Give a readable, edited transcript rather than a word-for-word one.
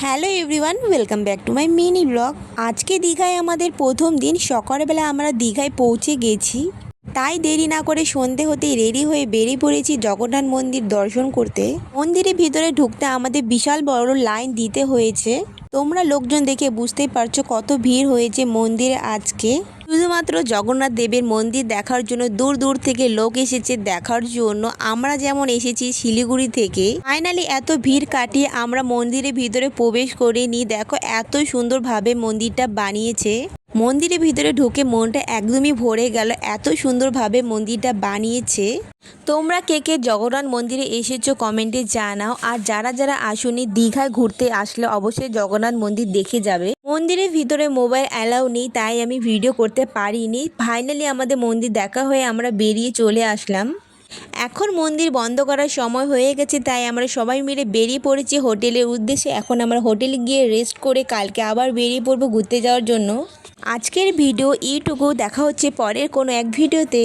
Hello everyone, welcome back to my mini blog. আজকে দীঘায় আমাদের প্রথম দিন। সকালবেলা আমরা দীঘায় পৌঁছে গেছি, তাই দেরি না করে সন্ধে হতেই রেডি হয়ে বেরিয়ে পড়েছি জগন্নাথ মন্দির দর্শন করতে। মন্দিরের ভিতরে ঢুকতে আমাদের বিশাল বড় লাইন দিতে হয়েছে। তোমরা লোকজন দেখে বুঝতেই পারছো কত ভিড় হয়েছে মন্দিরে আজকে। শুধুমাত্র জগন্নাথ দেবের মন্দির দেখার জন্য দূর দূর থেকে লোক এসেছে দেখার জন্য। আমরা যেমন এসেছি শিলিগুড়ি থেকে, ফাইনালি এত ভিড় কাটিয়ে আমরা মন্দিরের ভিতরে প্রবেশ করিনি। দেখো এত সুন্দরভাবে মন্দিরটা বানিয়েছে। মন্দিরের ভিতরে ঢুকে মনটা একদমই ভরে গেল, এত সুন্দরভাবে মন্দিরটা বানিয়েছে। তোমরা কে কে জগন্নাথ মন্দিরে এসেছো কমেন্টে জানাও। আর যারা যারা আসুনি, দীঘায় ঘুরতে আসলে অবশ্যই জগন্নাথ মন্দির দেখে যাবে। মন্দিরের ভিতরে মোবাইল অ্যালাউ নেই, তাই আমি ভিডিও করতে পারিনি। ফাইনালি আমাদের মন্দির দেখা হয়ে আমরা বেরিয়ে চলে আসলাম। এখন মন্দির বন্ধ করার সময় হয়ে গেছে, তাই আমরা সবাই মিলে বেরিয়ে পড়েছি হোটেলের উদ্দেশ্যে। এখন আমরা হোটেলে গিয়ে রেস্ট করে কালকে আবার বেরিয়ে পড়বো ঘুরতে যাওয়ার জন্য। আজকের ভিডিও এইটুকু, দেখা হচ্ছে পরের কোনো এক ভিডিওতে।